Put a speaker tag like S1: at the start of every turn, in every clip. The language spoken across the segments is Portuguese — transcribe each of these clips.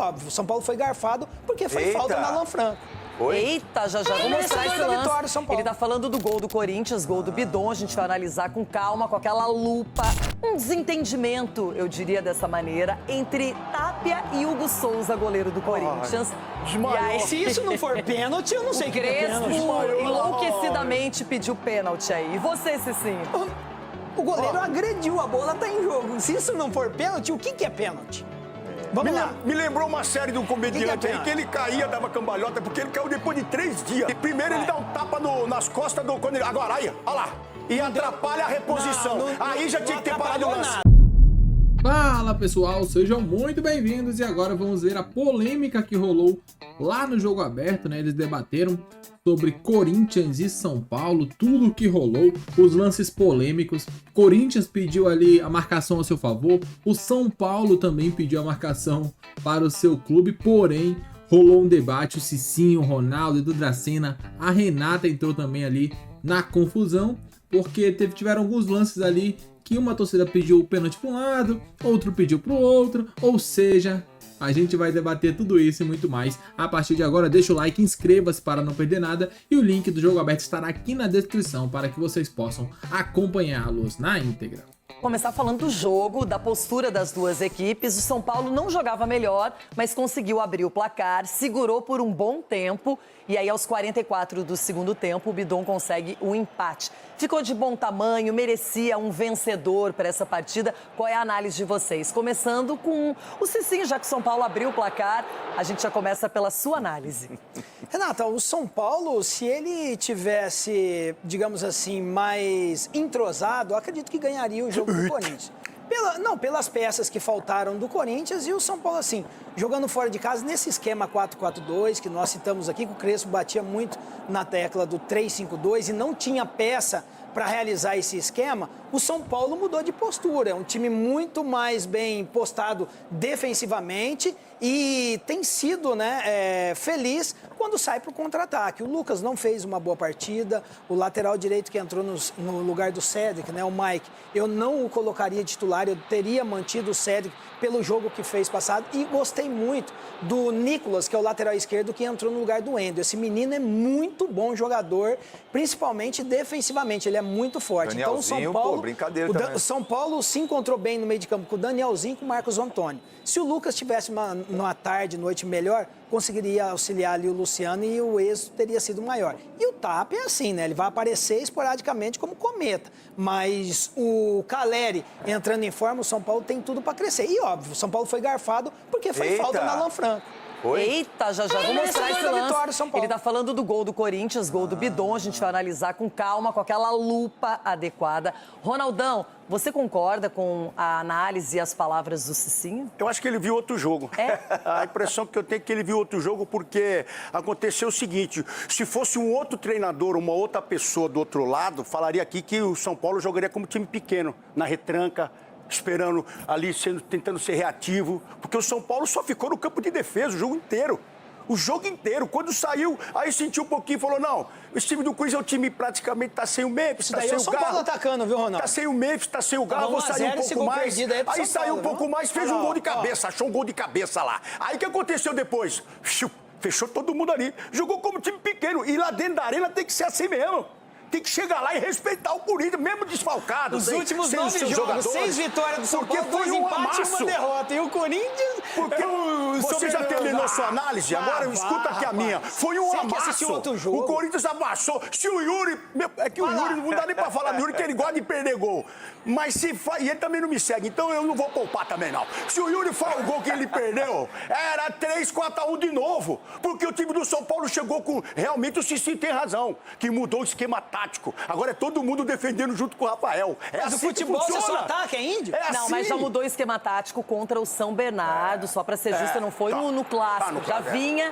S1: óbvio, o São Paulo foi garfado porque foi falta na Alan Franco.
S2: Oi?
S3: Eita, já vou mostrar esse lance.
S1: Vitória, São Paulo.
S3: Ele tá falando do gol do Corinthians, gol do Bidon. A gente vai analisar com calma, com aquela lupa. Um desentendimento, eu diria dessa maneira, entre Tapia e Hugo Souza, goleiro do Corinthians.
S1: E aí, se isso não for pênalti, eu não sei o que é
S3: Crespo
S1: pênalti.
S3: enlouquecidamente pediu pênalti aí. E você, Cicinho?
S1: O goleiro agrediu, a bola tá em jogo. Se isso não for pênalti, o que é pênalti? Vamos lá.
S2: Me lembrou uma série de um comediante
S1: Que é
S2: aí que ele caía, dava cambalhota, porque ele caiu depois de 3 dias. E primeiro ele dá um tapa nas costas do... Agora, aí, olha lá. E atrapalha a reposição. Aí já tinha que ter parado o lance.
S4: Fala pessoal, sejam muito bem-vindos e agora vamos ver a polêmica que rolou lá no Jogo Aberto, né? Eles debateram sobre Corinthians e São Paulo, tudo o que rolou, os lances polêmicos. Corinthians pediu ali a marcação a seu favor, o São Paulo também pediu a marcação para o seu clube, porém rolou um debate, o Cicinho, o Ronaldo, Edu Dracena, a Renata entrou também ali na confusão, porque tiveram alguns lances ali que uma torcida pediu o pênalti para um lado, outro pediu para o outro, ou seja, a gente vai debater tudo isso e muito mais. A partir de agora, deixa o like, inscreva-se para não perder nada e o link do Jogo Aberto estará aqui na descrição para que vocês possam acompanhá-los na íntegra.
S3: Começar falando do jogo, da postura das duas equipes. O São Paulo não jogava melhor, mas conseguiu abrir o placar, segurou por um bom tempo e aí aos 44 do segundo tempo o Bidon consegue o empate. Ficou de bom tamanho, merecia um vencedor para essa partida. Qual é a análise de vocês? Começando com o Cicinho, já que o São Paulo abriu o placar, a gente já começa pela sua análise.
S1: Renata, o São Paulo, se ele tivesse, digamos assim, mais entrosado, eu acredito que ganharia o jogo do Corinthians. Pelas peças que faltaram do Corinthians e o São Paulo, assim, jogando fora de casa, nesse esquema 4-4-2, que nós citamos aqui, que o Crespo batia muito na tecla do 3-5-2 e não tinha peça para realizar esse esquema, o São Paulo mudou de postura. É um time muito mais bem postado defensivamente e tem sido feliz quando sai para o contra-ataque. O Lucas não fez uma boa partida, o lateral direito que entrou no lugar do Cédric, o Mike, eu não o colocaria titular, eu teria mantido o Cédric pelo jogo que fez passado e gostei muito do Nicolas, que é o lateral esquerdo, que entrou no lugar do Endo. Esse menino é muito bom jogador, principalmente defensivamente, ele é muito forte.
S2: Danielzinho,
S1: então o São Paulo,
S2: brincadeira também.
S1: O São Paulo se encontrou bem no meio de campo com o Danielzinho e com o Marcos Antônio. Se o Lucas tivesse numa tarde, noite melhor, conseguiria auxiliar ali o Luciano e o êxito teria sido maior. E o Tapia é assim, ele vai aparecer esporadicamente como cometa. Mas o Caleri entrando em forma, o São Paulo tem tudo para crescer. E óbvio, o São Paulo foi garfado porque foi falta na Alan Franco.
S2: Oi?
S3: Eita, já vou mostrar esse lance.
S1: Vitória, São Paulo.
S3: Ele tá falando do gol do Corinthians, gol do Bidon. A gente vai analisar com calma, com aquela lupa adequada. Ronaldão, você concorda com a análise e as palavras do Cicinho?
S2: Eu acho que ele viu outro jogo.
S3: É?
S2: A impressão que eu tenho é que ele viu outro jogo porque aconteceu o seguinte, se fosse um outro treinador, uma outra pessoa do outro lado, falaria aqui que o São Paulo jogaria como time pequeno, na retranca, esperando ali, tentando ser reativo, porque o São Paulo só ficou no campo de defesa o jogo inteiro. O jogo inteiro. Quando saiu, aí sentiu um pouquinho e falou, não, esse time do Corinthians é um time praticamente tá sem o Memphis, tá sem o
S1: São Paulo
S2: Garro.
S1: atacando, viu, Ronaldo?
S2: Tá sem o Memphis, tá sem o Garro, vou sair um pouco mais. Aí saiu um pouco mais, fez um gol de cabeça, achou um gol de cabeça lá. Aí o que aconteceu depois? Fechou todo mundo ali. Jogou como time pequeno. E lá dentro da arena tem que ser assim mesmo. Tem que chegar lá e respeitar o Corinthians, mesmo desfalcado.
S1: Os últimos 9 jogos, 6 vitórias do São Paulo, 2 empates e 1 derrota. E o Corinthians...
S2: Porque você já terminou sua análise? Agora escuta aqui a minha. Foi um amasso. O Corinthians amassou. Se o Yuri... É que o Yuri não dá nem pra falar do Yuri, que ele gosta de perder gol. Mas se... E ele também não me segue, então eu não vou poupar também, não. Se o Yuri faz o gol que ele perdeu, era 3-4-1 de novo. Porque o time do São Paulo chegou com... Realmente o Cicinho tem razão, que mudou o esquema tático. Agora é todo mundo defendendo junto com o Rafael.
S1: Mas
S2: assim
S1: o futebol você só ataca, é índio?
S2: É
S3: Não,
S2: assim.
S3: mas já mudou o esquema tático contra o São Bernardo, só pra ser justa, não foi no clássico. Já vinha,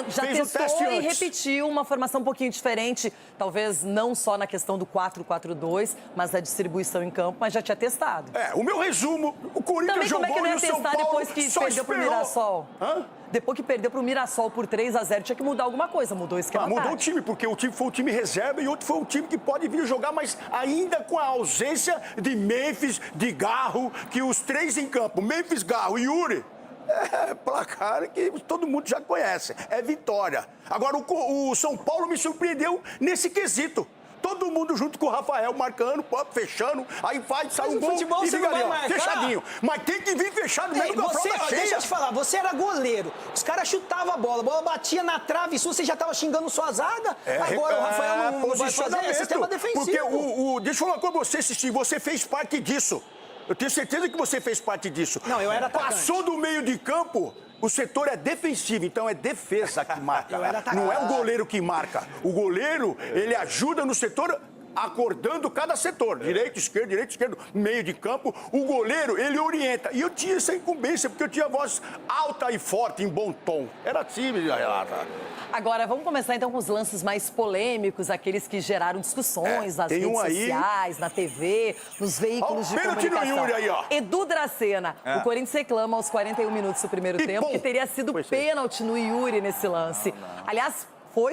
S3: já testou e repetiu uma formação um pouquinho diferente, talvez não só na questão do 4-4-2, mas da distribuição em campo, mas já tinha testado.
S2: O meu resumo, o Corinthians
S3: também
S2: jogou
S3: como é que não
S2: e
S3: ia
S2: o São
S3: testar
S2: Paulo
S3: depois que
S2: só
S3: perdeu pro
S2: esperou.
S3: Mirassol?
S2: Hã?
S3: Depois que perdeu pro Mirassol por 3-0, tinha que mudar alguma coisa, mudou o esquema
S2: Mudou o
S3: tático.
S2: time, porque o time foi o time reserva e outro foi o time que pode vir jogar, mas ainda com a ausência de Memphis, de Garro, que os três em campo, Memphis, Garro e Yuri, É placar que todo mundo já conhece. É vitória. Agora, o São Paulo me surpreendeu nesse quesito. Todo mundo junto com o Rafael, marcando, fechando, aí sai um gol e fica ali, ó, fechadinho. Mas tem que vir fechado mesmo com a fralda cheia.
S1: Deixa eu te falar, você era goleiro, os caras chutavam a bola batia na trave, isso você já tava xingando sua zaga, agora o Rafael não vai fazer sistema defensivo.
S2: Porque deixa eu falar com você, Cici, você fez parte disso. Eu tenho certeza que você fez parte disso.
S1: Não, eu era atacante.
S2: Passou do meio de campo, o setor é defensivo, então é defesa que marca. Não é o goleiro que marca. O goleiro, ele ajuda no setor, acordando cada setor. Direito, esquerdo, meio de campo. O goleiro, ele orienta. E eu tinha essa incumbência, porque eu tinha voz alta e forte, em bom tom. Era assim, Renata.
S3: Agora, vamos começar então com os lances mais polêmicos, aqueles que geraram discussões nas redes sociais, na TV, nos veículos de comunicação.
S2: No Yuri aí, ó.
S3: Edu Dracena, o Corinthians reclama aos 41 minutos do primeiro tempo que teria sido pênalti no Yuri nesse lance. Aliás,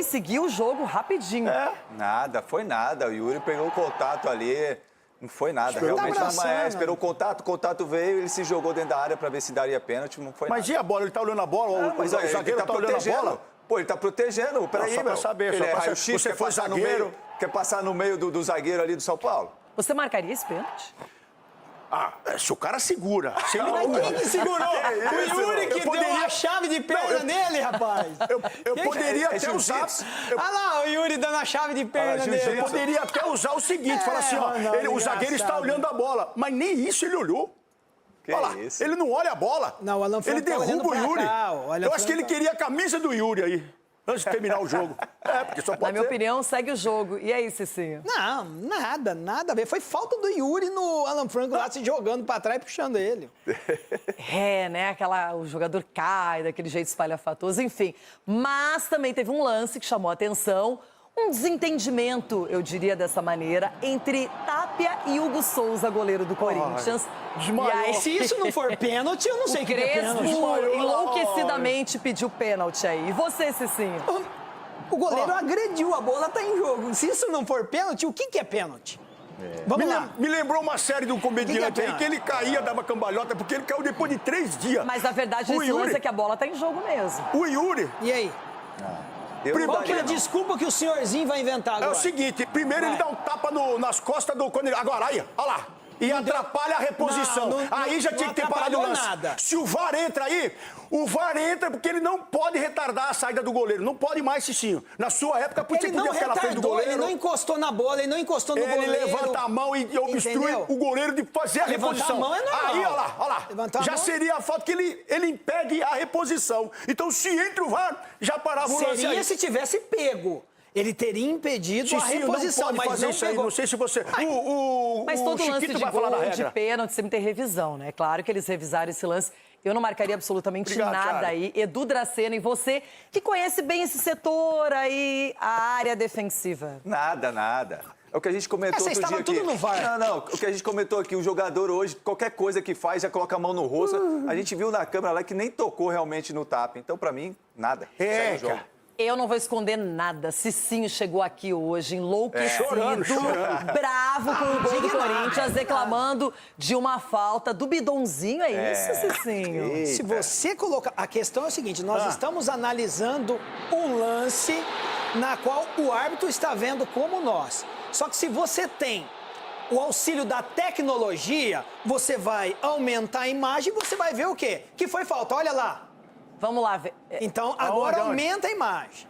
S3: seguiu o jogo rapidinho.
S5: Nada, foi nada. O Yuri pegou o contato ali, não foi nada. Realmente esperou o contato veio, ele se jogou dentro da área para ver se daria pênalti, não foi nada.
S2: Mas e a bola? Ele tá olhando a bola? O zagueiro tá olhando a bola?
S5: Pô, ele tá protegendo. Peraí,
S2: só pra saber. Ele é
S5: raio-x,
S2: você foi zagueiro.
S5: Quer passar no meio do zagueiro ali do São Paulo?
S3: Você marcaria esse pênalti?
S2: Se o cara segura. Se ele
S1: Mas quem que segurou? O Yuri que deu a chave de perna nele, rapaz.
S2: Eu poderia até usar...
S1: Olha lá, o Yuri dando a chave de perna dele.
S2: Eu poderia até usar o seguinte, falar assim, ó, o zagueiro está olhando a bola. Mas nem isso ele olhou. Olha lá, ele não olha a bola.
S1: Não, o Alan Franco
S2: ele derruba o Yuri. Eu acho que ele queria a camisa do Yuri aí, antes de terminar o jogo. Porque só pode
S3: Na minha opinião, segue o jogo. E aí, Cicinho?
S1: Não, nada a ver. Foi falta do Yuri no Alan Franco lá se jogando pra trás e puxando ele.
S3: Né? O jogador cai daquele jeito espalhafatoso, enfim. Mas também teve um lance que chamou a atenção. Um desentendimento, eu diria dessa maneira, entre Tapia e Hugo Souza, goleiro do Corinthians.
S1: E aí, se isso não for pênalti, eu não sei o que é pênalti.
S3: Enlouquecidamente pediu pênalti aí. E você, Cicinho?
S1: O goleiro agrediu, a bola tá em jogo. Se isso não for pênalti, o que é pênalti? Vamos lá.
S2: Me lembrou uma série de um comediante aí que ele caía, dava cambalhota, porque ele caiu depois de 3 dias.
S3: Mas a verdade nesse lance é que a bola tá em jogo mesmo.
S2: O Yuri...
S1: E aí? Qual que é a desculpa que o senhorzinho vai inventar agora?
S2: É o seguinte, primeiro ele dá um tapa nas costas do... Agora, aí, olha lá. E atrapalha a reposição. Aí já tinha que ter parado o lance.
S1: Nada.
S2: Se o VAR entra aí, o VAR entra porque ele não pode retardar a saída do goleiro. Não pode mais, Cicinho. Na sua época, porque você podia ficar na frente do goleiro.
S1: Ele não encostou na bola, ele não encostou no goleiro.
S2: Ele levanta a mão e obstrui o goleiro de fazer a reposição.
S1: Levantar a mão é normal.
S2: Aí, olha lá. Já seria a falta que ele impede a reposição. Então, se entra o VAR, já parava o lance aí.
S1: Seria se tivesse pego. Ele teria impedido a reposição,
S2: não pode fazer isso aí. Não sei se você...
S3: Mas todo lance de
S2: vai falar da
S3: gol,
S2: regra.
S3: de pênalti, sempre tem revisão, né? Claro que eles revisaram esse lance. Eu não marcaria absolutamente nada aí. Edu Dracena, e você, que conhece bem esse setor aí, a área defensiva.
S5: Nada. É o que a gente comentou outro dia aqui.
S1: Tudo no VAR.
S5: Não. O que a gente comentou aqui, o jogador hoje, qualquer coisa que faz, já coloca a mão no rosto. A gente viu na câmera lá que nem tocou realmente no tapa. Então, pra mim, nada. Segue o jogo.
S3: Eu não vou esconder nada. Cicinho chegou aqui hoje, enlouquecido,
S2: chorando.
S3: bravo com o gol do Corinthians, reclamando de uma falta do bidonzinho. É isso, Cicinho?
S5: Eita.
S1: Se você colocar... A questão é o seguinte, nós estamos analisando um lance na qual o árbitro está vendo como nós. Só que se você tem o auxílio da tecnologia, você vai aumentar a imagem e você vai ver o quê? Que foi falta, olha lá.
S3: Vamos lá ver.
S1: Então, agora aumenta a imagem.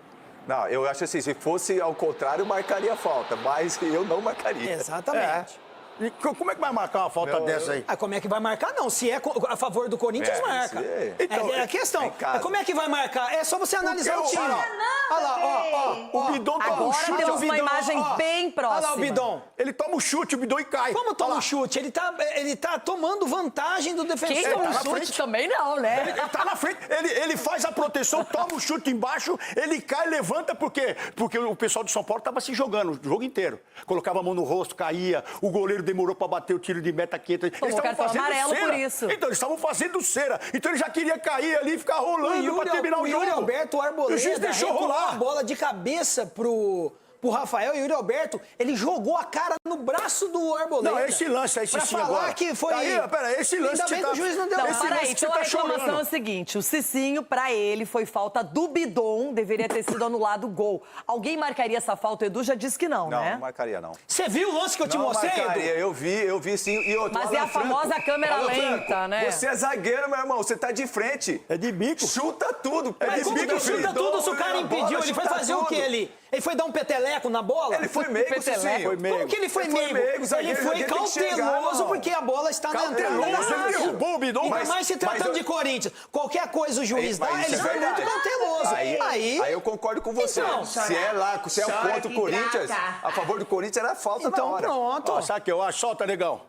S5: Não, eu acho assim, se fosse ao contrário, marcaria falta, mas eu não marcaria.
S1: Exatamente.
S2: E como é que vai marcar uma falta dessa aí?
S1: Como é que vai marcar? Não, se é a favor do Corinthians, marca.
S2: Então,
S1: é a questão. Como é que vai marcar? É só você analisar o time. Olha lá, ó. O Bidon toma um chute.
S3: Agora temos uma imagem bem próxima.
S1: Olha lá o Bidon.
S2: Ele toma um chute, o Bidon e cai.
S1: Como toma um chute? Ele tá tomando vantagem do defensor.
S3: Quem toma um chute também não, né?
S2: Ele tá na frente, ele faz a proteção, toma um chute embaixo, ele cai, levanta, por quê? Porque o pessoal do São Paulo tava se jogando o jogo inteiro. Colocava a mão no rosto, caía, o goleiro demorou pra bater o tiro de meta quente. Eles estavam fazendo
S3: amarelo
S2: cera.
S3: por isso.
S2: Então, eles estavam fazendo cera. Então, ele já queria cair ali e ficar rolando pra terminar o jogo.
S1: O Yuri Alberto Arboleda
S2: o juiz deixou
S1: rolar
S2: rolar
S1: a bola de cabeça pro pro Rafael, e o Yuri Alberto, ele jogou a cara no braço do Arboleda.
S2: Não, esse lance aí, Cicinho,
S1: pra falar
S2: agora.
S1: que foi...
S2: Aí, pera, esse lance
S1: Ainda bem que o juiz não deu
S3: Não, peraí, então a reclamação
S2: chorando.
S3: é o seguinte, o Cicinho, pra ele, foi falta do Bidon, deveria ter sido anulado o gol. Alguém marcaria essa falta? O Edu já disse que não, né?
S5: Não marcaria, não.
S1: Você viu o lance que eu te mostrei, Edu?
S5: Marcaria, eu vi sim. E outro,
S3: Mas é a famosa câmera lenta, né?
S5: Você é zagueiro, meu irmão, você tá de frente.
S2: É de bico.
S5: Chuta tudo.
S1: Mas como que chuta tudo se o cara impediu? Ele foi fazer o quê ali? Ele foi dar um peteleco na bola?
S5: Ele foi meigo,
S3: Peteleco.
S5: Cicinho.
S2: Foi meigo.
S1: Como que ele foi
S5: Ele foi
S1: meigo?
S5: meigo,
S1: Ele
S5: zagueiro,
S1: foi
S5: zagueiro tem que chegar,
S1: cauteloso
S5: irmão.
S1: porque a bola está na entrada da
S2: Cauteloso, ele
S1: área.
S2: derrubou o Bidon.
S1: Ainda mais se tratando de Corinthians. Qualquer coisa o juiz dá,
S5: Mas
S1: ele
S5: isso é
S1: foi muito
S5: verdade.
S1: cauteloso.
S5: Aí eu concordo com você.
S1: Então,
S5: se é lá, se é o contra o Corinthians, a favor do Corinthians era falta na
S1: Então
S5: hora.
S1: pronto.
S2: Ó, sabe o que eu acho? Solta, negão.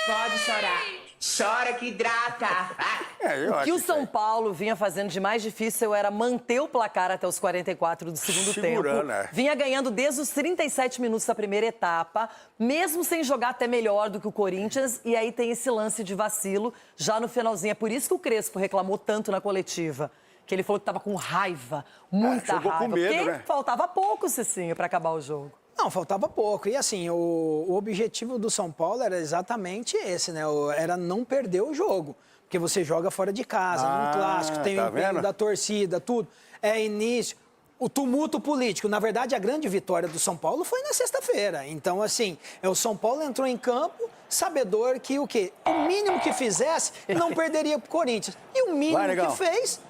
S6: Pode chorar. Chora que hidrata.
S3: O que o São Paulo vinha fazendo de mais difícil era manter o placar até os 44 do segundo
S2: Segurando,
S3: tempo.
S2: né?
S3: Vinha ganhando desde os 37 minutos da primeira etapa, mesmo sem jogar até melhor do que o Corinthians. E aí tem esse lance de vacilo já no finalzinho. É por isso que o Crespo reclamou tanto na coletiva. Que ele falou que estava com raiva, muita
S2: jogou com
S3: raiva.
S2: medo,
S3: porque
S2: né?
S3: faltava pouco, Cicinho, para acabar o jogo.
S1: Não, faltava pouco. E assim, o objetivo do São Paulo era exatamente esse, né? Era não perder o jogo. Porque você joga fora de casa, num clássico, tem o empenho da torcida, tudo. É início. O tumulto político. Na verdade, a grande vitória do São Paulo foi na sexta-feira. Então, assim, o São Paulo entrou em campo sabedor que o quê? O mínimo que fizesse, não perderia pro Corinthians. E o mínimo que fez,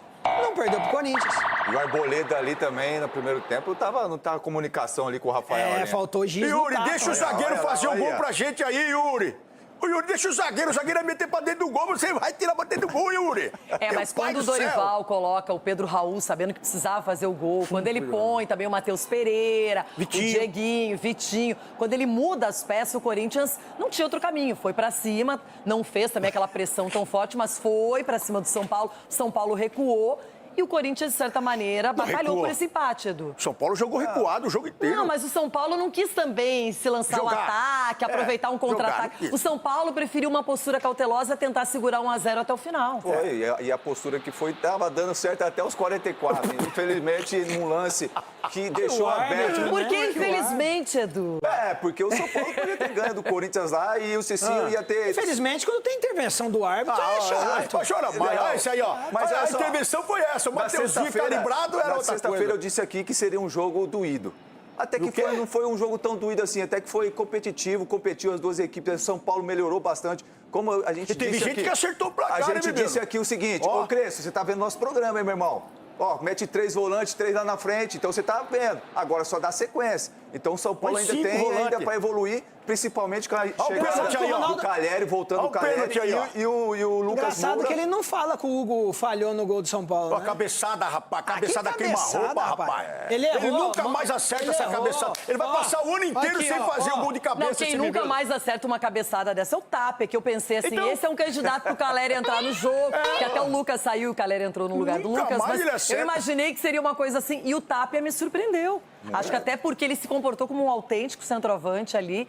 S1: não perdeu pro Corinthians.
S5: E o Arboleda ali também, no primeiro tempo, não tava comunicação ali com o Rafael. ali.
S1: Faltou giz no
S2: Yuri,
S1: tapa.
S2: deixa o zagueiro fazer um gol pra gente aí, Yuri. Ô, Yuri, deixa o zagueiro vai meter pra dentro do gol, você vai tirar pra dentro do gol, Yuri.
S3: Mas quando o Dorival coloca o Pedro Raul, sabendo que precisava fazer o gol, quando ele põe também o Matheus Pereira,
S2: Vitinho.
S3: o Dieguinho, Vitinho, quando ele muda as peças, o Corinthians não tinha outro caminho, foi pra cima, não fez também aquela pressão tão forte, mas foi pra cima do São Paulo, São Paulo recuou. E o Corinthians, de certa maneira, batalhou por esse empate, Edu.
S2: São Paulo jogou recuado o jogo inteiro.
S3: Não, mas o São Paulo não quis também se lançar ao ataque, aproveitar um contra-ataque. O São Paulo preferiu uma postura cautelosa, tentar segurar 1-0 até o final.
S5: Foi, e a postura que foi, tava dando certo até os 44. Infelizmente, num lance que deixou aberto.
S3: Por que infelizmente, Edu?
S5: Porque o São Paulo podia ter ganho do Corinthians lá e o Cicinho ia ter...
S1: Infelizmente, quando tem intervenção do árbitro, é chato.
S2: Pode chorar mais. Olha isso aí, ó.
S5: Mas
S2: a
S5: olha só,
S2: intervenção foi essa. O Mateuzinho calibrado era
S5: na
S2: outra
S5: sexta-feira
S2: coisa.
S5: eu disse aqui que seria um jogo doído. Até que não foi um jogo tão doído assim, até que foi competitivo, competiu as duas equipes. São Paulo melhorou bastante. Como a gente
S2: Teve
S5: disse
S2: gente
S5: aqui,
S2: que acertou pra cá,
S5: a gente
S2: né,
S5: disse
S2: menino?
S5: aqui o seguinte, ô Crespo, você tá vendo nosso programa, hein, meu irmão? Ó, mete 3 volantes, 3 lá na frente, então você tá vendo. Agora só dá sequência. Então o São Paulo
S2: Põe
S5: ainda
S2: 5
S5: tem
S2: volantes.
S5: para evoluir, principalmente com a
S2: pênalti aí, ó.
S5: chegada do Calheri, voltando
S2: Olha
S5: o
S2: o pênalti
S5: Calheri
S2: aí, ó.
S5: e o Lucas
S1: Engraçado
S5: Moura.
S1: que ele não fala que o Hugo falhou no gol do São Paulo,
S2: Ó,
S1: né?
S2: cabeçada, rapaz.
S1: Que
S2: Cabeçada queima-roupa, rapaz.
S1: Ele errou.
S2: nunca mais acerta essa cabeçada. Ele vai passar o ano inteiro sem fazer um gol de cabeça.
S3: Não, quem
S2: esse
S3: nunca
S2: menino.
S3: mais acerta uma cabeçada dessa é o Tapia, que eu pensei assim,
S2: Então-
S3: esse é um candidato pro Caleri entrar no jogo, que até o Lucas saiu e o Caleri entrou no lugar do
S2: Nunca
S3: Lucas,
S2: mais
S3: mas
S2: ele acerta.
S3: eu imaginei que seria uma coisa assim, e o Tapia me surpreendeu. Acho que até porque ele se comportou como um autêntico centroavante ali.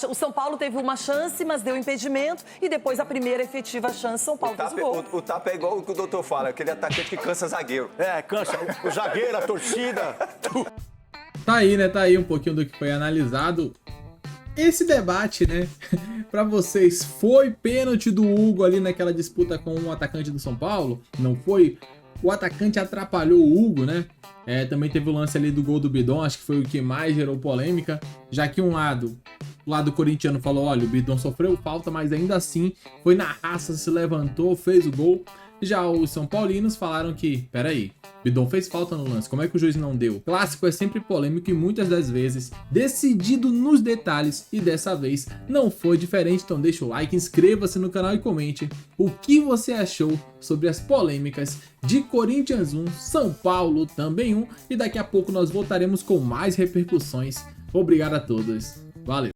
S3: O São Paulo teve uma chance, mas deu impedimento, e depois a primeira efetiva chance, São Paulo fez o gol.
S5: O Tapa é igual o que o doutor fala, aquele atacante que cansa zagueiro.
S2: Cansa. O zagueiro, a torcida.
S4: Tá aí, né? Tá aí um pouquinho do que foi analisado. Esse debate, né? Pra vocês, foi pênalti do Hugo ali naquela disputa com o atacante do São Paulo? Não foi? O atacante atrapalhou o Hugo, né? Também teve o lance ali do gol do Bidon, acho que foi o que mais gerou polêmica, já que o lado corintiano falou, olha, o Bidon sofreu falta, mas ainda assim foi na raça, se levantou, fez o gol. Já os São Paulinos falaram que, peraí, Bidon fez falta no lance, como é que o juiz não deu? Clássico é sempre polêmico e muitas das vezes decidido nos detalhes, e dessa vez não foi diferente. Então deixa o like, inscreva-se no canal e comente o que você achou sobre as polêmicas de Corinthians 1, São Paulo também 1, e daqui a pouco nós voltaremos com mais repercussões. Obrigado a todos, valeu!